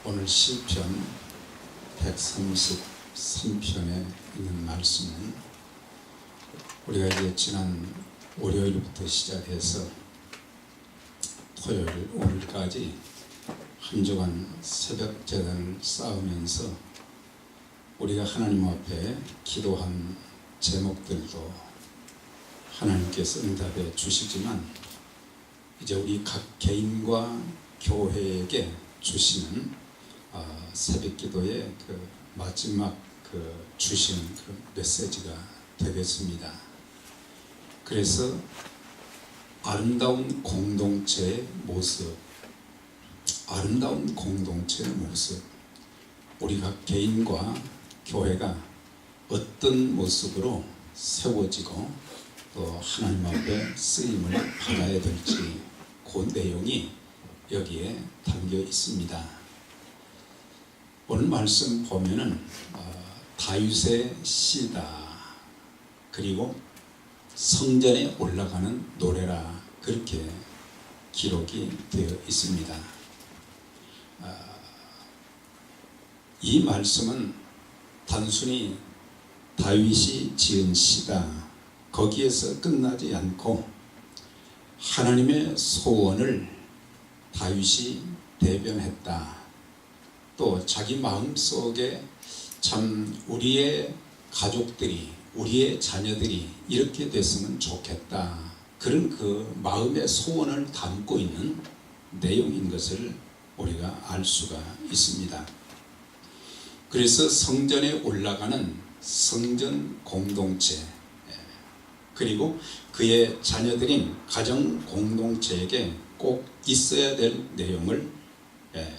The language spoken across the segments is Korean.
오늘 시편 133편에 있는 말씀은 우리가 이제 지난 월요일부터 시작해서 토요일 오늘까지 한 주간 새벽 제단을 쌓으면서 우리가 하나님 앞에 기도한 제목들도 하나님께서 응답해 주시지만 이제 우리 각 개인과 교회에게 주시는 새벽 기도의 그 마지막 주시는 그 메시지가 되겠습니다. 그래서 아름다운 공동체의 모습, 우리 각 개인과 교회가 어떤 모습으로 세워지고 또 하나님 앞에 쓰임을 받아야 될지 그 내용이 여기에 담겨 있습니다. 오늘 말씀 보면은 다윗의 시다, 그리고 성전에 올라가는 노래라, 그렇게 기록이 되어 있습니다. 이 말씀은 단순히 다윗이 지은 시다, 거기에서 끝나지 않고 하나님의 소원을 다윗이 대변했다. 또 자기 마음속에 참 우리의 가족들이, 우리의 자녀들이 이렇게 됐으면 좋겠다, 그런 그 마음의 소원을 담고 있는 내용인 것을 우리가 알 수가 있습니다. 그래서 성전에 올라가는 성전 공동체, 그리고 그의 자녀들인 가정 공동체에게 꼭 있어야 될 내용을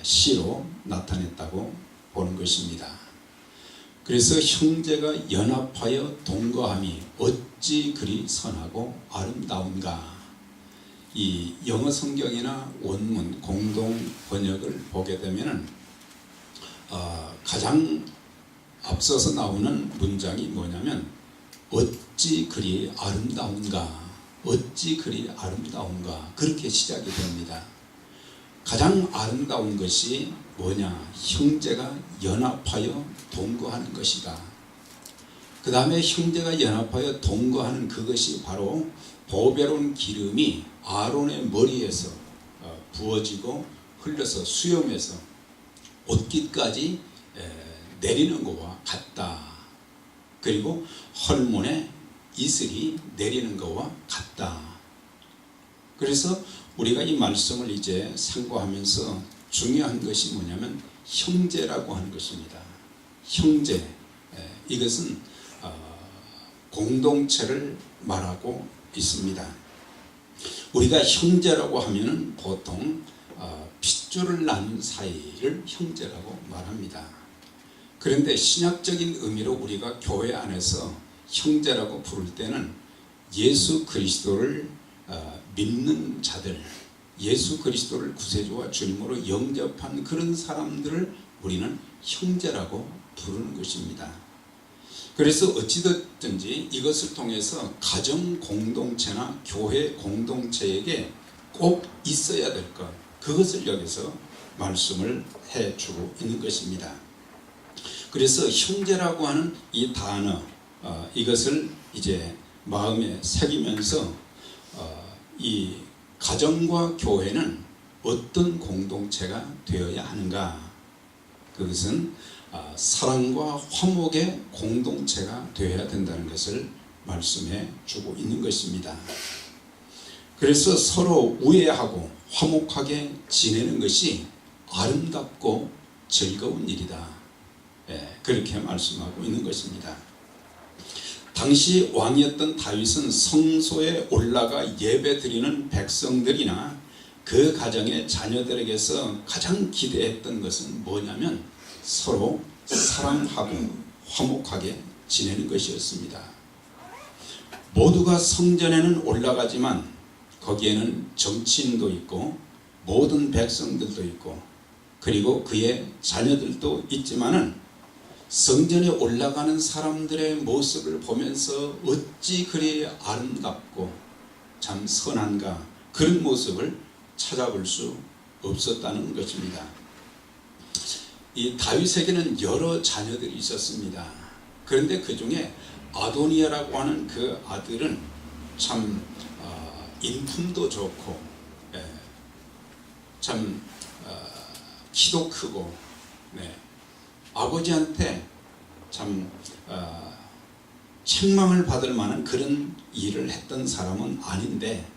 시로 나타냈다고 보는 것입니다. 그래서 형제가 연합하여 동거함이 어찌 그리 선하고 아름다운가. 이 영어 성경이나 원문 공동 번역을 보게 되면은 가장 앞서서 나오는 문장이 뭐냐면 어찌 그리 아름다운가, 어찌 그리 아름다운가, 그렇게 시작이 됩니다. 가장 아름다운 것이 뭐냐? 형제가 연합하여 동거하는 것이다. 그 다음에 형제가 연합하여 동거하는 그것이 바로 보배로운 기름이 아론의 머리에서 부어지고 흘려서 수염에서 옷깃까지 내리는 것과 같다. 그리고 헐몬에 이슬이 내리는 것과 같다. 그래서 우리가 이 말씀을 이제 상고하면서 중요한 것이 뭐냐면 형제라고 하는 것입니다. 형제, 이것은 공동체를 말하고 있습니다. 우리가 형제라고 하면은 보통 핏줄을 낳은 사이를 형제라고 말합니다. 그런데 신약적인 의미로 우리가 교회 안에서 형제라고 부를 때는 예수 그리스도를 믿는 자들, 예수 그리스도를 구세주와 주님으로 영접한 그런 사람들을 우리는 형제라고 부르는 것입니다. 그래서 어찌됐든지 이것을 통해서 가정 공동체나 교회 공동체에게 꼭 있어야 될 것, 그것을 여기서 말씀을 해주고 있는 것입니다. 그래서 형제라고 하는 이 단어, 이것을 이제 마음에 새기면서 이 가정과 교회는 어떤 공동체가 되어야 하는가? 그것은 사랑과 화목의 공동체가 되어야 된다는 것을 말씀해 주고 있는 것입니다. 그래서 서로 우애하고 화목하게 지내는 것이 아름답고 즐거운 일이다. 그렇게 말씀하고 있는 것입니다. 당시 왕이었던 다윗은 성소에 올라가 예배드리는 백성들이나 그 가정의 자녀들에게서 가장 기대했던 것은 뭐냐면 서로 사랑하고 화목하게 지내는 것이었습니다. 모두가 성전에는 올라가지만 거기에는 정치인도 있고 모든 백성들도 있고 그리고 그의 자녀들도 있지만은 성전에 올라가는 사람들의 모습을 보면서 어찌 그리 아름답고 참 선한가, 그런 모습을 찾아볼 수 없었다는 것입니다. 이 다윗에게는 여러 자녀들이 있었습니다. 그런데 그 중에 아도니아라고 하는 그 아들은 참 인품도 좋고 참 키도 크고 아버지한테 참 책망을 받을 만한 그런 일을 했던 사람은 아닌데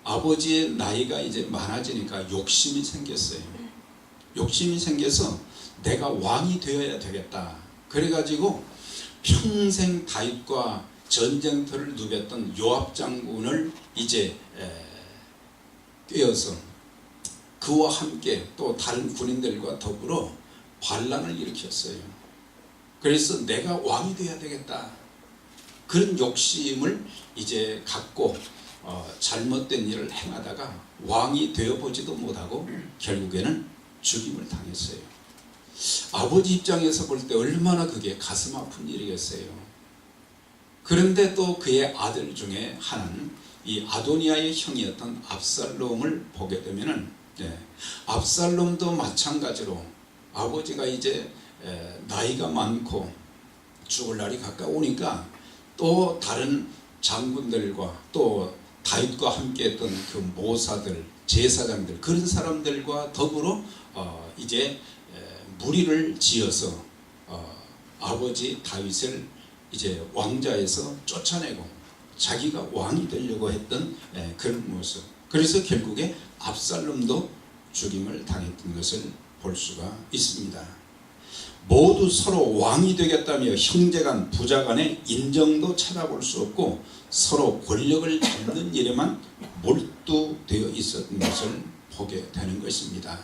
아버지의 나이가 이제 많아지니까 욕심이 생겼어요. 욕심이 생겨서 내가 왕이 되어야 되겠다. 그래가지고 평생 다윗과 전쟁터를 누볐던 요압 장군을 이제 떼어서 그와 함께 또 다른 군인들과 더불어 반란을 일으켰어요. 그래서 내가 왕이 되어야 되겠다. 그런 욕심을 이제 갖고 잘못된 일을 행하다가 왕이 되어보지도 못하고 결국에는 죽임을 당했어요. 아버지 입장에서 볼 때 얼마나 그게 가슴 아픈 일이겠어요. 그런데 또 그의 아들 중에 하나는 이 아도니아의 형이었던 압살롬을 보게 되면은 압살롬도 마찬가지로 아버지가 이제 나이가 많고 죽을 날이 가까우니까 또 다른 장군들과 또 다윗과 함께했던 그 모사들, 제사장들 그런 사람들과 더불어 이제 무리를 지어서 아버지 다윗을 이제 왕좌에서 쫓아내고 자기가 왕이 되려고 했던 그런 모습. 그래서 결국에 압살롬도 죽임을 당했던 것을 볼 수가 있습니다. 모두 서로 왕이 되겠다며 형제간 부자간의 인정도 찾아볼 수 없고 서로 권력을 잡는 일에만 몰두되어 있었던 것을 보게 되는 것입니다.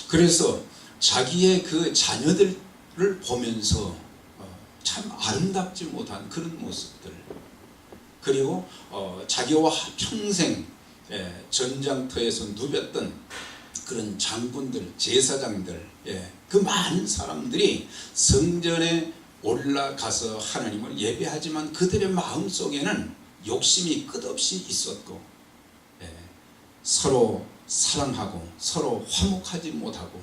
그래서 자기의 그 자녀들을 보면서 참 아름답지 못한 그런 모습들, 그리고 자기와 평생 전장터에서 누볐던 그런 장군들, 제사장들, 그 많은 사람들이 성전에 올라가서 하나님을 예배하지만 그들의 마음속에는 욕심이 끝없이 있었고 서로 사랑하고 서로 화목하지 못하고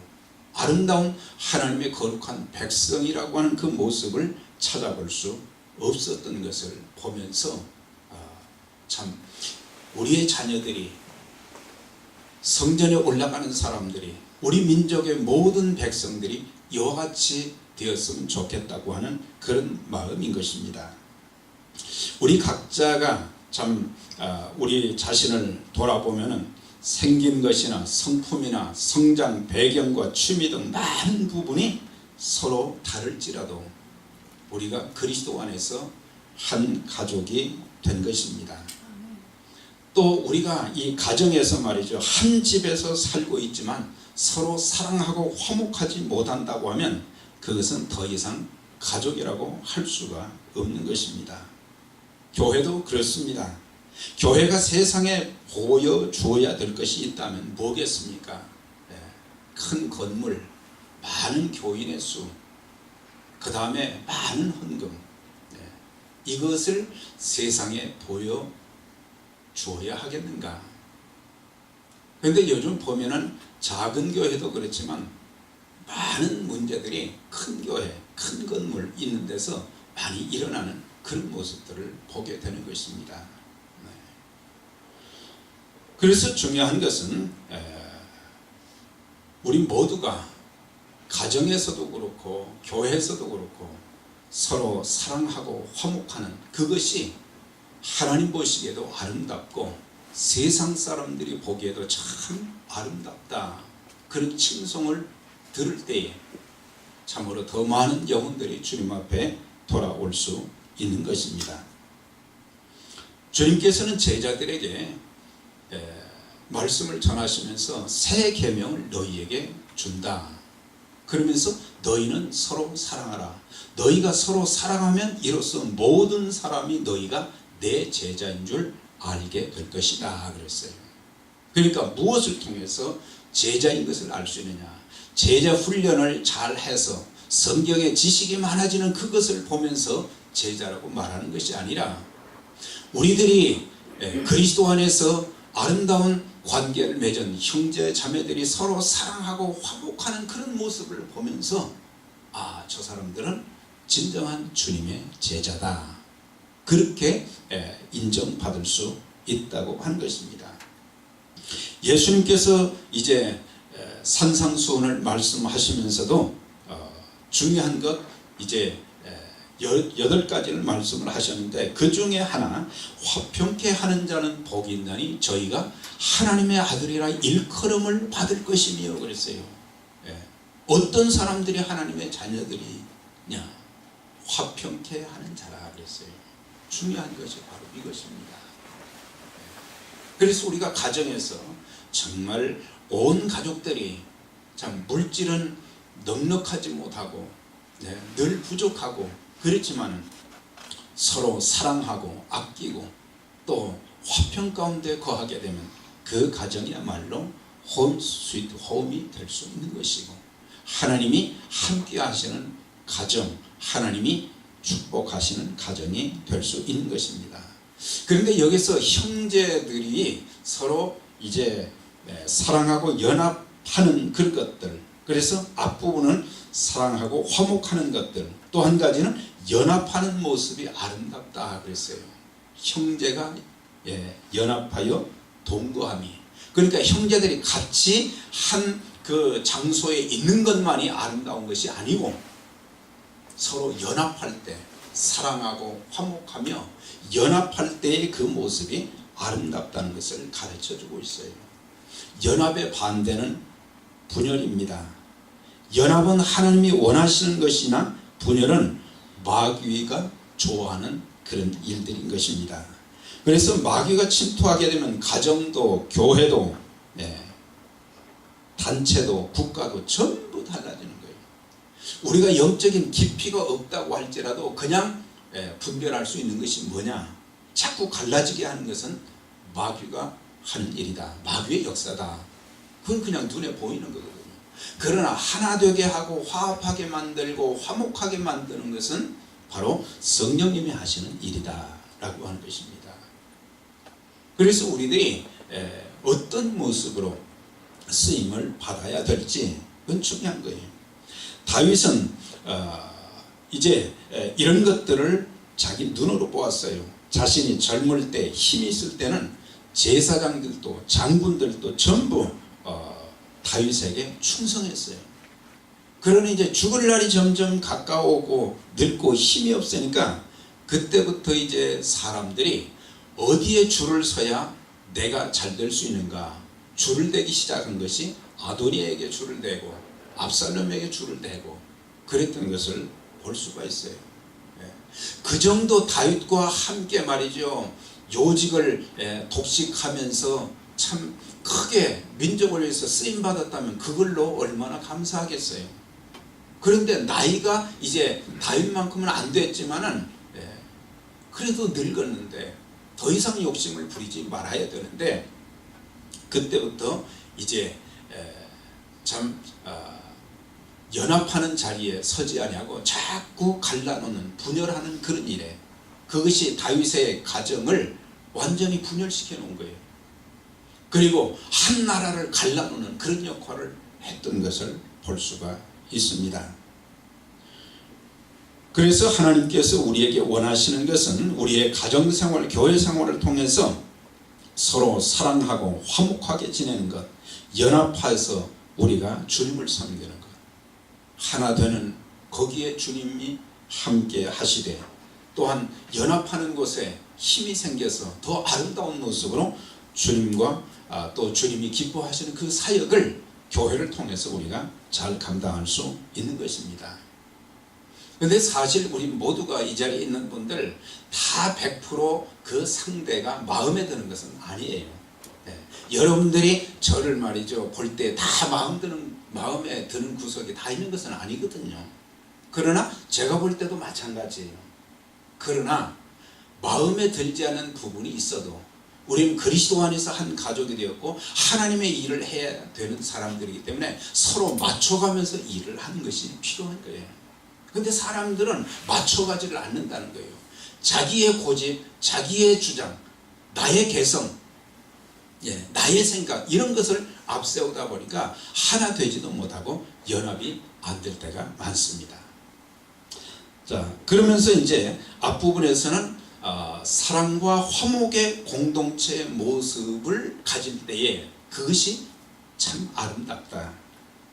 아름다운 하나님의 거룩한 백성이라고 하는 그 모습을 찾아볼 수 없었던 것을 보면서 참 우리의 자녀들이 성전에 올라가는 사람들이 우리 민족의 모든 백성들이 이와 같이 되었으면 좋겠다고 하는 그런 마음인 것입니다. 우리 각자가 참 우리 자신을 돌아보면은 생긴 것이나 성품이나 성장 배경과 취미 등 많은 부분이 서로 다를지라도 우리가 그리스도 안에서 한 가족이 된 것입니다. 또 우리가 이 가정에서 말이죠, 한 집에서 살고 있지만 서로 사랑하고 화목하지 못한다고 하면 그것은 더 이상 가족이라고 할 수가 없는 것입니다. 교회도 그렇습니다. 교회가 세상에 보여주어야 될 것이 있다면 뭐겠습니까? 큰 건물, 많은 교인의 수, 그 다음에 많은 헌금, 이것을 세상에 보여주어야 하겠는가? 그런데 요즘 보면은 작은 교회도 그렇지만 많은 문제들이 큰 교회, 큰 건물 있는 데서 많이 일어나는 그런 모습들을 보게 되는 것입니다. 그래서 중요한 것은 우리 모두가 가정에서도 그렇고 교회에서도 그렇고 서로 사랑하고 화목하는 그것이 하나님 보시기에도 아름답고 세상 사람들이 보기에도 참 아름답다, 그런 칭송을 들을 때에 참으로 더 많은 영혼들이 주님 앞에 돌아올 수 있는 것입니다. 주님께서는 제자들에게 말씀을 전하시면서 새 계명을 너희에게 준다. 그러면서 너희는 서로 사랑하라. 너희가 서로 사랑하면 이로써 모든 사람이 너희가 내 제자인 줄 알게 될 것이다 그랬어요. 그러니까 무엇을 통해서 제자인 것을 알 수 있느냐? 제자 훈련을 잘 해서 성경의 지식이 많아지는 그것을 보면서 제자라고 말하는 것이 아니라 우리들이 그리스도 안에서 아름다운 관계를 맺은 형제 자매들이 서로 사랑하고 화목하는 그런 모습을 보면서 저 사람들은 진정한 주님의 제자다, 그렇게 인정받을 수 있다고 하는 것입니다. 예수님께서 이제 산상수훈을 말씀하시면서도 중요한 것 이제 8가지를 말씀을 하셨는데, 그 중에 하나, 화평케 하는 자는 복이 있나니 저희가 하나님의 아들이라 일컬음을 받을 것이며 그랬어요. 어떤 사람들이 하나님의 자녀들이냐? 화평케 하는 자라 그랬어요. 중요한 것이 바로 이것입니다. 그래서 우리가 가정에서 정말 온 가족들이 참 물질은 넉넉하지 못하고 늘 부족하고 그렇지만 서로 사랑하고 아끼고 또 화평 가운데 거하게 되면 그 가정이야말로 홈 스위트 홈이 될 수 있는 것이고, 하나님이 함께 하시는 가정, 하나님이 축복하시는 가정이 될 수 있는 것입니다. 그런데 여기서 형제들이 서로 이제 사랑하고 연합하는 그런 것들, 그래서 앞부분은 사랑하고 화목하는 것들, 또 한 가지는 연합하는 모습이 아름답다 그랬어요. 형제가 연합하여 동거함이, 그러니까 형제들이 같이 한 그 장소에 있는 것만이 아름다운 것이 아니고 서로 연합할 때 사랑하고 화목하며 연합할 때의 그 모습이 아름답다는 것을 가르쳐주고 있어요. 연합의 반대는 분열입니다. 연합은 하나님이 원하시는 것이나 분열은 마귀가 좋아하는 그런 일들인 것입니다. 그래서 마귀가 침투하게 되면 가정도 교회도 단체도 국가도 전부 달라지는 거예요. 우리가 영적인 깊이가 없다고 할지라도 그냥 분별할 수 있는 것이 뭐냐? 자꾸 갈라지게 하는 것은 마귀가 하는 일이다, 마귀의 역사다. 그건 그냥 눈에 보이는 거거든요. 그러나 하나 되게 하고 화합하게 만들고 화목하게 만드는 것은 바로 성령님이 하시는 일이다 라고 하는 것입니다. 그래서 우리들이 어떤 모습으로 쓰임을 받아야 될지 그건 중요한 거예요. 다윗은 이제 이런 것들을 자기 눈으로 보았어요. 자신이 젊을 때 힘이 있을 때는 제사장들도 장군들도 전부 다윗에게 충성했어요. 그러니 이제 죽을 날이 점점 가까워오고 늙고 힘이 없으니까 그때부터 이제 사람들이 어디에 줄을 서야 내가 잘 될 수 있는가 줄을 대기 시작한 것이 아도니에게 줄을 대고 압살롬에게 줄을 대고 그랬던 것을 볼 수가 있어요. 그 정도 다윗과 함께 말이죠, 요직을 독식하면서 참 크게 민족을 위해서 쓰임받았다면 그걸로 얼마나 감사하겠어요. 그런데 나이가 이제 다윗만큼은 안 됐지만은 그래도 늙었는데 더 이상 욕심을 부리지 말아야 되는데, 그때부터 이제 참 연합하는 자리에 서지 아니하고 자꾸 갈라놓는 분열하는 그런 일에, 그것이 다윗의 가정을 완전히 분열시켜 놓은 거예요. 그리고 한 나라를 갈라놓는 그런 역할을 했던 것을 볼 수가 있습니다. 그래서 하나님께서 우리에게 원하시는 것은 우리의 가정생활, 교회생활을 통해서 서로 사랑하고 화목하게 지내는 것, 연합해서 우리가 주님을 섬기는 것, 하나 되는 거기에 주님이 함께 하시되, 또한 연합하는 곳에 힘이 생겨서 더 아름다운 모습으로 주님과 또 주님이 기뻐하시는 그 사역을 교회를 통해서 우리가 잘 감당할 수 있는 것입니다. 그런데 사실 우리 모두가 이 자리에 있는 분들 다 100% 그 상대가 마음에 드는 것은 아니에요. 여러분들이 저를 말이죠 볼 때 다 마음에 드는 구석이 다 있는 것은 아니거든요. 그러나 제가 볼 때도 마찬가지예요. 그러나 마음에 들지 않는 부분이 있어도 우리는 그리스도 안에서 한 가족이 되었고 하나님의 일을 해야 되는 사람들이기 때문에 서로 맞춰가면서 일을 하는 것이 필요한 거예요. 그런데 사람들은 맞춰가지를 않는다는 거예요. 자기의 고집, 자기의 주장, 나의 개성, 나의 생각 이런 것을 앞세우다 보니까 하나 되지도 못하고 연합이 안 될 때가 많습니다. 자, 그러면서 이제 앞부분에서는 사랑과 화목의 공동체의 모습을 가질 때에 그것이 참 아름답다.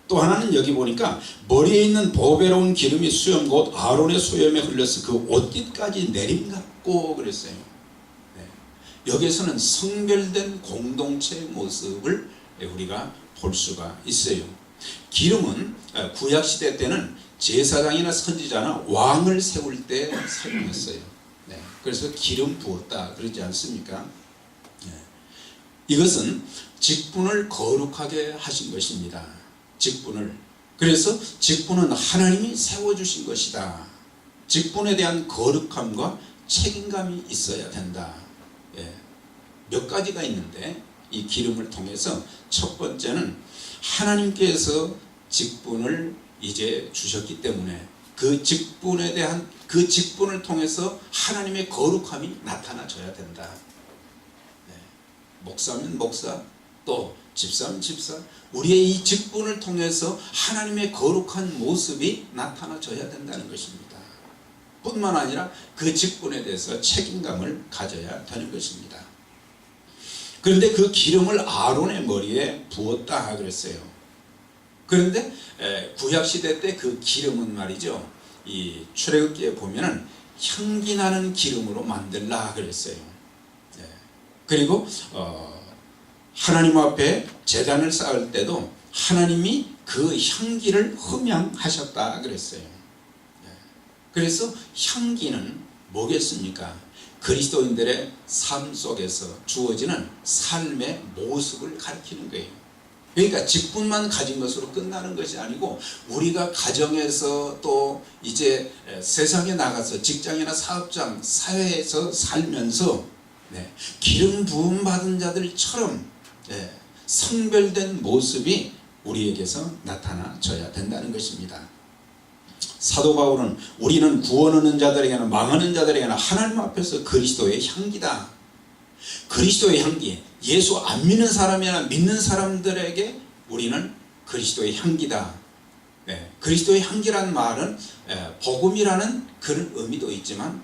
또 하나는 여기 보니까 머리에 있는 보배로운 기름이 수염 곧 아론의 수염에 흘려서 그 옷깃까지 내림같고 그랬어요. 여기에서는 성별된 공동체의 모습을 우리가 볼 수가 있어요. 기름은 구약시대 때는 제사장이나 선지자나 왕을 세울 때 사용했어요. 그래서 기름 부었다 그러지 않습니까? 이것은 직분을 거룩하게 하신 것입니다. 직분을. 그래서 직분은 하나님이 세워주신 것이다. 직분에 대한 거룩함과 책임감이 있어야 된다. 몇 가지가 있는데 이 기름을 통해서 첫 번째는 하나님께서 직분을 이제 주셨기 때문에 그 직분에 대한 그 직분을 통해서 하나님의 거룩함이 나타나줘야 된다. 목사면 목사, 또 집사면 집사, 우리의 이 직분을 통해서 하나님의 거룩한 모습이 나타나줘야 된다는 것입니다. 뿐만 아니라 그 직분에 대해서 책임감을 가져야 되는 것입니다. 그런데 그 기름을 아론의 머리에 부었다 그랬어요. 그런데 구약시대 때 그 기름은 말이죠, 이 출애굽기에 보면은 향기 나는 기름으로 만들라 그랬어요. 그리고 하나님 앞에 제단을 쌓을 때도 하나님이 그 향기를 흠양하셨다 그랬어요. 그래서 향기는 뭐겠습니까? 그리스도인들의 삶 속에서 주어지는 삶의 모습을 가리키는 거예요. 그러니까 직분만 가진 것으로 끝나는 것이 아니고 우리가 가정에서 또 이제 세상에 나가서 직장이나 사업장, 사회에서 살면서 기름 부음 받은 자들처럼 성별된 모습이 우리에게서 나타나져야 된다는 것입니다. 사도 바울은 우리는 구원 얻는 자들에게나 망하는 자들에게나 하나님 앞에서 그리스도의 향기다. 그리스도의 향기, 예수 안 믿는 사람이나 믿는 사람들에게 우리는 그리스도의 향기다. 그리스도의 향기란 말은 복음이라는 그런 의미도 있지만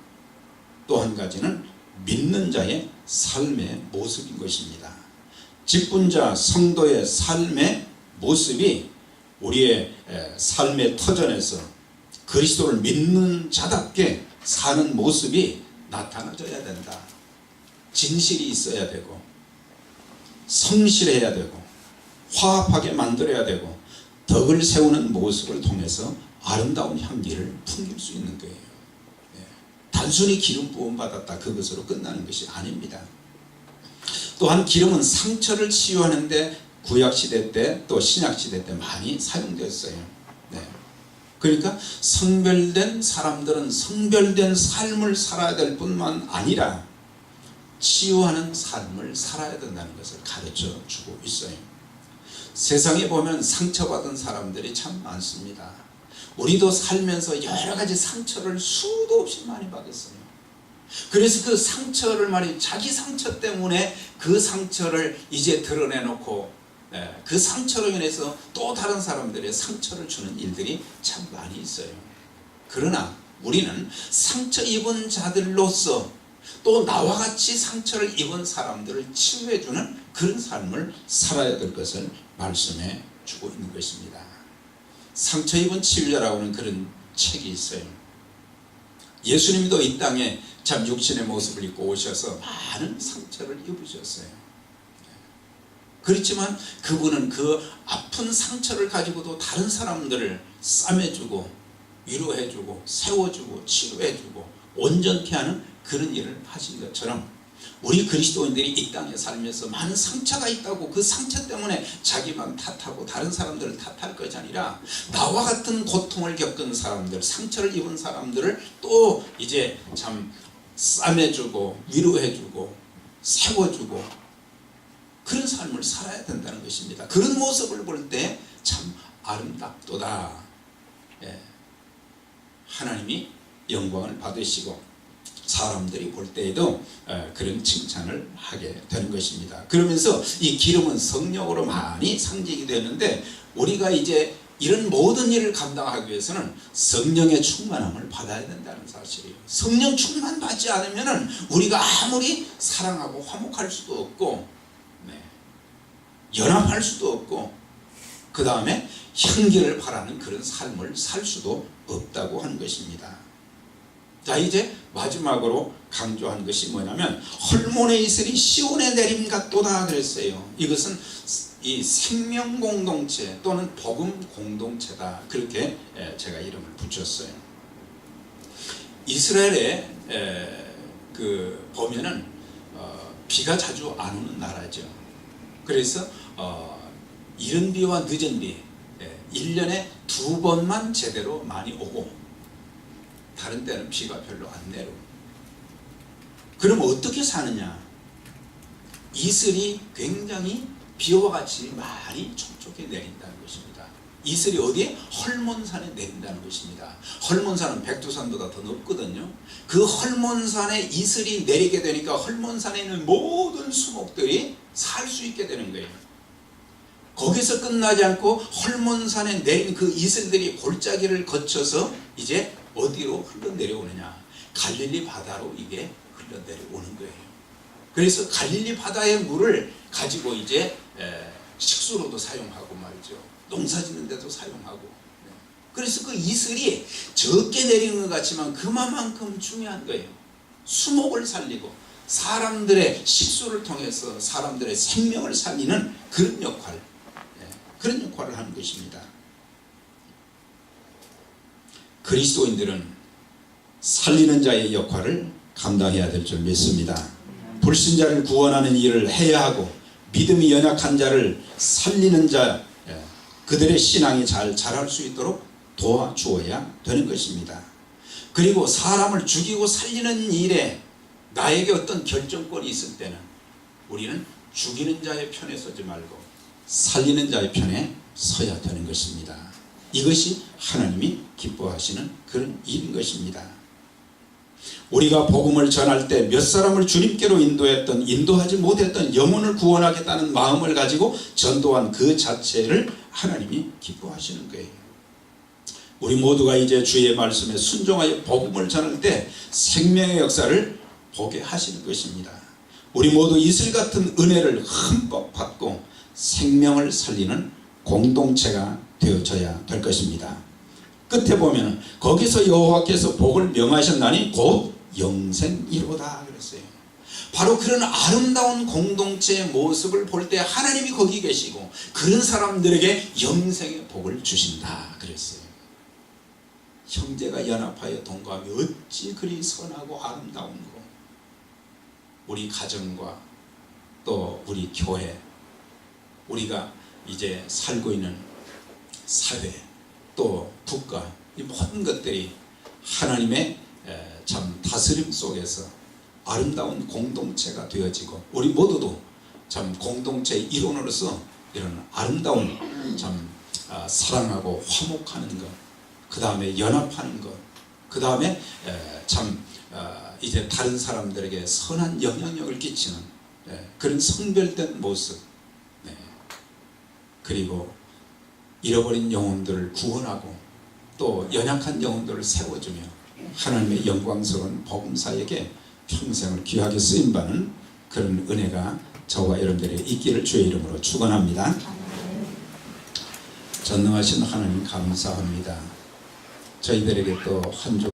또 한 가지는 믿는 자의 삶의 모습인 것입니다. 직분자 성도의 삶의 모습이 우리의 삶의 터전에서 그리스도를 믿는 자답게 사는 모습이 나타나져야 된다. 진실이 있어야 되고 성실해야 되고 화합하게 만들어야 되고 덕을 세우는 모습을 통해서 아름다운 향기를 풍길 수 있는 거예요. 단순히 기름 부음 받았다 그것으로 끝나는 것이 아닙니다. 또한 기름은 상처를 치유하는데 구약시대 때 또 신약시대 때 많이 사용됐어요. 그러니까 성별된 사람들은 성별된 삶을 살아야 될 뿐만 아니라 치유하는 삶을 살아야 된다는 것을 가르쳐 주고 있어요. 세상에 보면 상처받은 사람들이 참 많습니다. 우리도 살면서 여러 가지 상처를 수도 없이 많이 받았어요. 그래서 그 상처를 자기 상처 때문에 그 상처를 이제 드러내놓고 그 상처로 인해서 또 다른 사람들의 상처를 주는 일들이 참 많이 있어요. 그러나 우리는 상처 입은 자들로서 또 나와 같이 상처를 입은 사람들을 치유해주는 그런 삶을 살아야 될 것을 말씀해 주고 있는 것입니다. 상처 입은 치유자라고 하는 그런 책이 있어요. 예수님도 이 땅에 참 육신의 모습을 입고 오셔서 많은 상처를 입으셨어요. 그렇지만 그분은 그 아픈 상처를 가지고도 다른 사람들을 싸매주고 위로해주고 세워주고 치료해주고 온전케 하는 그런 일을 하신 것처럼 우리 그리스도인들이 이 땅에 살면서 많은 상처가 있다고 그 상처 때문에 자기만 탓하고 다른 사람들을 탓할 것이 아니라 나와 같은 고통을 겪은 사람들, 상처를 입은 사람들을 또 이제 참 싸매주고 위로해주고 세워주고 그런 삶을 살아야 된다는 것입니다. 그런 모습을 볼 때 참 아름답도다. 하나님이 영광을 받으시고 사람들이 볼 때에도 그런 칭찬을 하게 되는 것입니다. 그러면서 이 기름은 성령으로 많이 상징이 되는데 우리가 이제 이런 모든 일을 감당하기 위해서는 성령의 충만함을 받아야 된다는 사실이에요. 성령 충만 받지 않으면 우리가 아무리 사랑하고 화목할 수도 없고 연합할 수도 없고 그 다음에 형제를 바라는 그런 삶을 살 수도 없다고 하는 것입니다. 자, 이제 마지막으로 강조한 것이 뭐냐면 헐몬의 이슬이 시온에 내림 같도다 그랬어요. 이것은 이 생명 공동체 또는 복음 공동체다, 그렇게 제가 이름을 붙였어요. 이스라엘에 보면은 비가 자주 안 오는 나라죠. 그래서 이른 비와 늦은 비 1년에 2번만 제대로 많이 오고 다른 때는 비가 별로 안 내려오고. 그럼 어떻게 사느냐? 이슬이 굉장히 비와 같이 많이 촉촉히 내린다는 것입니다. 이슬이 어디에? 헐몬산에 내린다는 것입니다. 헐몬산은 백두산보다 더 높거든요. 그 헐몬산에 이슬이 내리게 되니까 헐몬산에 있는 모든 수목들이 살 수 있게 되는 거예요. 거기서 끝나지 않고 헐몬산에 내린 그 이슬들이 골짜기를 거쳐서 이제 어디로 흘러내려오느냐? 갈릴리 바다로 이게 흘러내려오는 거예요. 그래서 갈릴리 바다의 물을 가지고 이제 식수로도 사용하고 말이죠. 농사 짓는 데도 사용하고. 그래서 그 이슬이 적게 내리는 것 같지만 그만큼 중요한 거예요. 수목을 살리고 사람들의 식수를 통해서 사람들의 생명을 살리는 그런 역할, 그런 역할을 하는 것입니다. 그리스도인들은 살리는 자의 역할을 감당해야 될 줄 믿습니다. 불신자를 구원하는 일을 해야 하고 믿음이 연약한 자를 살리는 자, 그들의 신앙이 잘 자랄 수 있도록 도와주어야 되는 것입니다. 그리고 사람을 죽이고 살리는 일에 나에게 어떤 결정권이 있을 때는 우리는 죽이는 자의 편에 서지 말고 살리는 자의 편에 서야 되는 것입니다. 이것이 하나님이 기뻐하시는 그런 일인 것입니다. 우리가 복음을 전할 때 몇 사람을 주님께로 인도하지 못했던 영혼을 구원하겠다는 마음을 가지고 전도한 그 자체를 하나님이 기뻐하시는 거예요. 우리 모두가 이제 주의 말씀에 순종하여 복음을 전할 때 생명의 역사를 보게 하시는 것입니다. 우리 모두 이슬 같은 은혜를 흠뻑 받고 생명을 살리는 공동체가 되어져야 될 것입니다. 끝에 보면 거기서 여호와께서 복을 명하셨나니 곧 영생이로다 그랬어요. 바로 그런 아름다운 공동체의 모습을 볼 때 하나님이 거기 계시고 그런 사람들에게 영생의 복을 주신다 그랬어요. 형제가 연합하여 동거하며 어찌 그리 선하고 아름다운고. 우리 가정과 또 우리 교회, 우리가 이제 살고 있는 사회, 또 국가, 이 모든 것들이 하나님의 참 다스림 속에서 아름다운 공동체가 되어지고 우리 모두도 참 공동체의 일원으로서 이런 아름다운 참 사랑하고 화목하는 것, 그 다음에 연합하는 것, 그 다음에 참 이제 다른 사람들에게 선한 영향력을 끼치는 그런 성별된 모습, 그리고 잃어버린 영혼들을 구원하고 또 연약한 영혼들을 세워주며 하나님의 영광스러운 복음사에게 평생을 귀하게 쓰임받는 그런 은혜가 저와 여러분들에게 있기를 주의 이름으로 축원합니다. 전능하신 하나님 감사합니다. 저희들에게 또 한 주